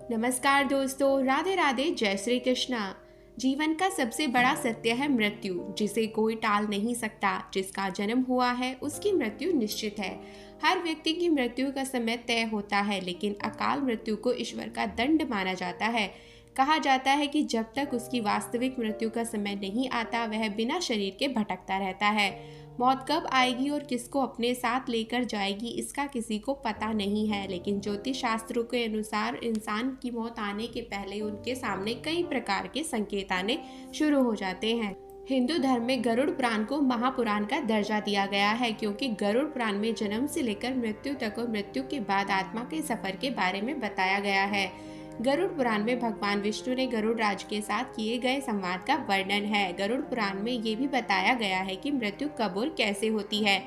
नमस्कार दोस्तों, राधे राधे, जय श्री कृष्णा। जीवन का सबसे बड़ा सत्य है मृत्यु, जिसे कोई टाल नहीं सकता। जिसका जन्म हुआ है उसकी मृत्यु निश्चित है। हर व्यक्ति की मृत्यु का समय तय होता है, लेकिन अकाल मृत्यु को ईश्वर का दंड माना जाता है। कहा जाता है कि जब तक उसकी वास्तविक मृत्यु का समय नहीं आता, वह बिना शरीर के भटकता रहता है। मौत कब आएगी और किसको अपने साथ लेकर जाएगी, इसका किसी को पता नहीं है। लेकिन ज्योतिष शास्त्रों के अनुसार इंसान की मौत आने के पहले उनके सामने कई प्रकार के संकेत आने शुरू हो जाते हैं। हिंदू धर्म में गरुड़ पुराण को महापुराण का दर्जा दिया गया है, क्योंकि गरुड़ पुराण में जन्म से लेकर मृत्यु तक और मृत्यु के बाद आत्मा के सफर के बारे में बताया गया है। गरुड़ पुराण में भगवान विष्णु ने गरुड़ राज के साथ किए गए संवाद का वर्णन है। गरुड़ पुराण में ये भी बताया गया है कि मृत्यु कब और कैसे होती है,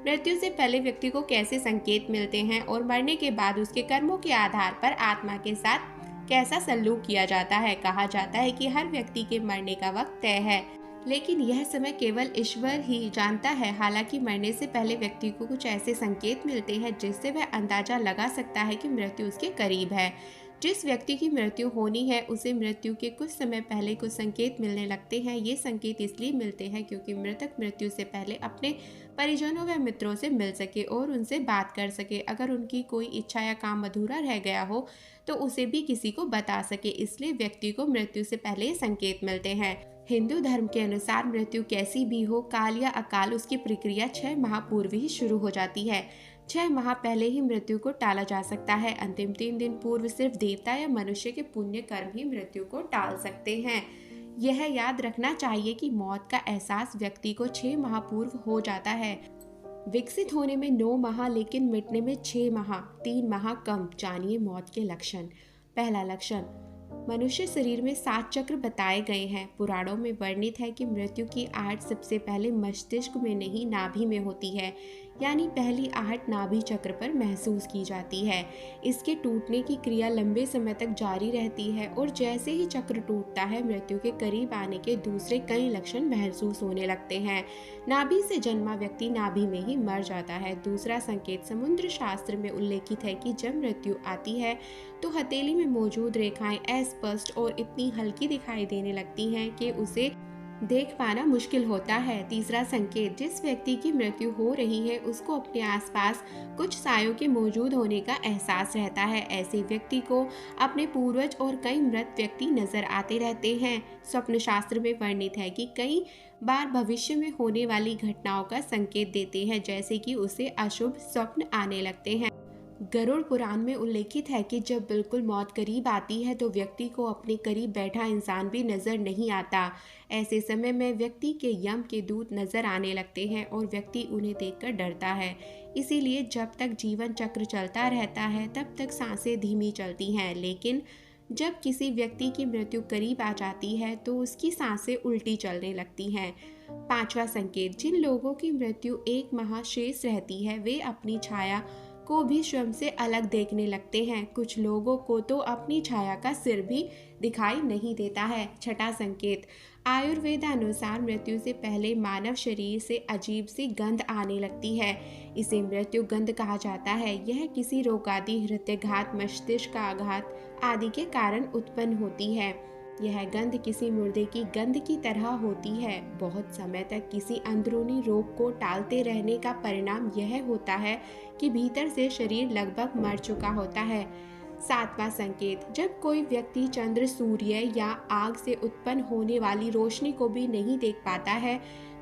मृत्यु से पहले व्यक्ति को कैसे संकेत मिलते हैं और मरने के बाद उसके कर्मों के आधार पर आत्मा के साथ कैसा सलूक किया जाता है। कहा जाता है कि हर व्यक्ति के मरने का वक्त तय है, लेकिन यह समय केवल ईश्वर ही जानता है। हालांकि मरने से पहले व्यक्ति को कुछ ऐसे संकेत मिलते हैं जिससे वह अंदाजा लगा सकता है कि मृत्यु उसके करीब है। जिस व्यक्ति की मृत्यु होनी है उसे मृत्यु के कुछ समय पहले कुछ संकेत मिलने लगते हैं। ये संकेत इसलिए मिलते हैं क्योंकि मृतक मृत्यु से पहले अपने परिजनों व मित्रों से मिल सके और उनसे बात कर सके। अगर उनकी कोई इच्छा या काम अधूरा रह गया हो तो उसे भी किसी को बता सके। इसलिए व्यक्ति को मृत्यु से पहले संकेत मिलते हैं। हिंदू धर्म के अनुसार मृत्यु कैसी भी हो, काल या अकाल, उसकी प्रक्रिया 6 माह पूर्व ही शुरू हो जाती है। 6 माह पहले ही मृत्यु को टाला जा सकता है। अंतिम 3 दिन पूर्व सिर्फ देवता या मनुष्य के पुण्य कर्म ही मृत्यु को टाल सकते हैं। यह याद रखना चाहिए कि मौत का एहसास व्यक्ति को 6 माह पूर्व हो जाता है। विकसित होने में 9 माह, लेकिन मिटने में 6 माह, 3 माह कम। जानिए मौत के लक्षण। पहला लक्षण, मनुष्य शरीर में 7 चक्र बताए गए हैं। पुराणों में वर्णित है कि मृत्यु की आहट सबसे पहले मस्तिष्क में नहीं, नाभि में होती है, यानी पहली आहट नाभि चक्र पर महसूस की जाती है। इसके टूटने की क्रिया लंबे समय तक जारी रहती है और जैसे ही चक्र टूटता है, मृत्यु के करीब आने के दूसरे कई लक्षण महसूस होने लगते हैं। नाभि से जन्मा व्यक्ति नाभि में ही मर जाता है। दूसरा संकेत समुद्र शास्त्र में उल्लेखित है कि जब मृत्यु आती है तो हथेली में मौजूद रेखाएं अस्पष्ट और इतनी हल्की दिखाई देने लगती हैं कि उसे देख पाना मुश्किल होता है। तीसरा संकेत, जिस व्यक्ति की मृत्यु हो रही है उसको अपने आसपास कुछ सायों के मौजूद होने का एहसास रहता है। ऐसे व्यक्ति को अपने पूर्वज और कई मृत व्यक्ति नजर आते रहते हैं। स्वप्न शास्त्र में वर्णित है कि कई बार भविष्य में होने वाली घटनाओं का संकेत देते हैं, जैसे कि उसे अशुभ स्वप्न आने लगते हैं। गरुड़ पुराण में उल्लेखित है कि जब बिल्कुल मौत करीब आती है तो व्यक्ति को अपने करीब बैठा इंसान भी नजर नहीं आता। ऐसे समय में व्यक्ति के यम के दूत नजर आने लगते हैं और व्यक्ति उन्हें देखकर डरता है। इसीलिए जब तक जीवन चक्र चलता रहता है तब तक सांसें धीमी चलती हैं, लेकिन जब किसी व्यक्ति की मृत्यु करीब आ जाती है तो उसकी सांसें उल्टी चलने लगती हैं। पांचवा संकेत, जिन लोगों की मृत्यु 1 माह शेष रहती है वे अपनी छाया को भी स्वयं से अलग देखने लगते हैं। कुछ लोगों को तो अपनी छाया का सिर भी दिखाई नहीं देता है। छठा संकेत, आयुर्वेद अनुसार मृत्यु से पहले मानव शरीर से अजीब सी गंध आने लगती है। इसे मृत्यु गंध कहा जाता है। यह किसी रोग आदि, हृदयघात, मस्तिष्क का आघात आदि के कारण उत्पन्न होती है। यह गंध किसी मुर्दे की गंध की तरह होती है। बहुत समय तक किसी अंदरूनी रोग को टालते रहने का परिणाम यह होता है कि भीतर से शरीर लगभग मर चुका होता है। सातवां संकेत, जब कोई व्यक्ति चंद्र, सूर्य या आग से उत्पन्न होने वाली रोशनी को भी नहीं देख पाता है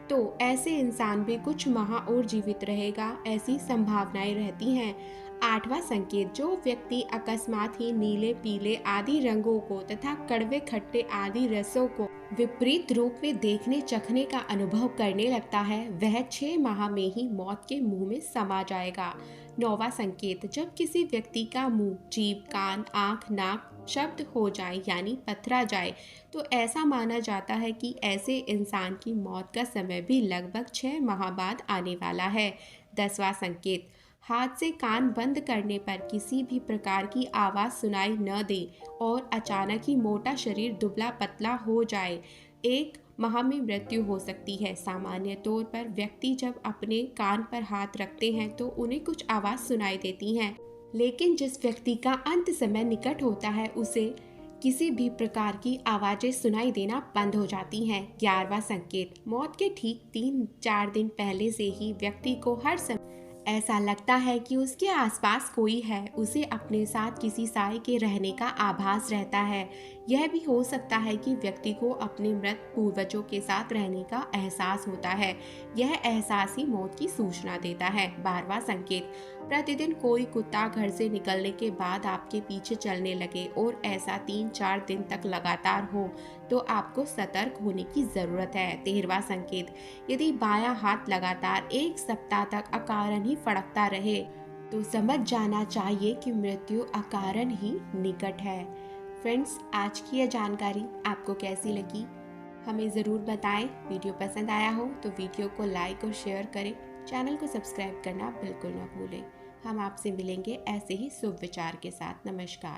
तो ऐसे इंसान भी कुछ माह और जीवित रहेगा, ऐसी संभावनाएं रहती हैं। आठवां संकेत, जो व्यक्ति अकस्मात ही नीले, पीले आदि रंगों को तथा कड़वे, खट्टे आदि रसों को विपरीत रूप में देखने, चखने का अनुभव करने लगता है, वह 6 माह में ही मौत के मुंह में समा जाएगा। 9वां संकेत, जब किसी व्यक्ति का मुंह, जीभ, कान, आंख, नाक शब्द हो जाए यानी पथरा जाए तो ऐसा माना जाता है कि ऐसे इंसान की मौत का समय भी लगभग 6 माह बाद आने वाला है। 10वां संकेत, हाथ से कान बंद करने पर किसी भी प्रकार की आवाज़ सुनाई न दे और अचानक ही मोटा शरीर दुबला पतला हो जाए। 1 माह में मृत्यु हो सकती है। सामान्य तौर पर व्यक्ति जब अपने कान पर हाथ रखते हैं तो उन्हें कुछ आवाज़ सुनाई देती हैं। लेकिन जिस व्यक्ति का अंत समय निकट होता है उसे किसी भी प्रकार की आवाजें सुनाई देना बंद हो जाती हैं। 11वां संकेत, मौत के ठीक 3-4 दिन पहले से ही व्यक्ति को हर समय ऐसा लगता है कि उसके आसपास कोई है, उसे अपने साथ किसी साए के रहने का आभास रहता है। यह भी हो सकता है कि व्यक्ति को अपने मृत पूर्वजों के साथ रहने का एहसास होता है। यह एहसास ही मौत की सूचना देता है। 12वां संकेत, प्रतिदिन कोई कुत्ता घर से निकलने के बाद आपके पीछे चलने लगे और ऐसा 3-4 दिन तक लगातार हो तो आपको सतर्क होने की जरूरत है। 13वां संकेत, यदि बायां हाथ लगातार 1 सप्ताह तक अकारण ही फड़कता रहे तो समझ जाना चाहिए कि मृत्यु अकारण ही निकट है। फ्रेंड्स, आज की यह जानकारी आपको कैसी लगी हमें ज़रूर बताएं। वीडियो पसंद आया हो तो वीडियो को लाइक और शेयर करें। चैनल को सब्सक्राइब करना बिल्कुल ना भूलें। हम आपसे मिलेंगे ऐसे ही शुभ विचार के साथ। नमस्कार।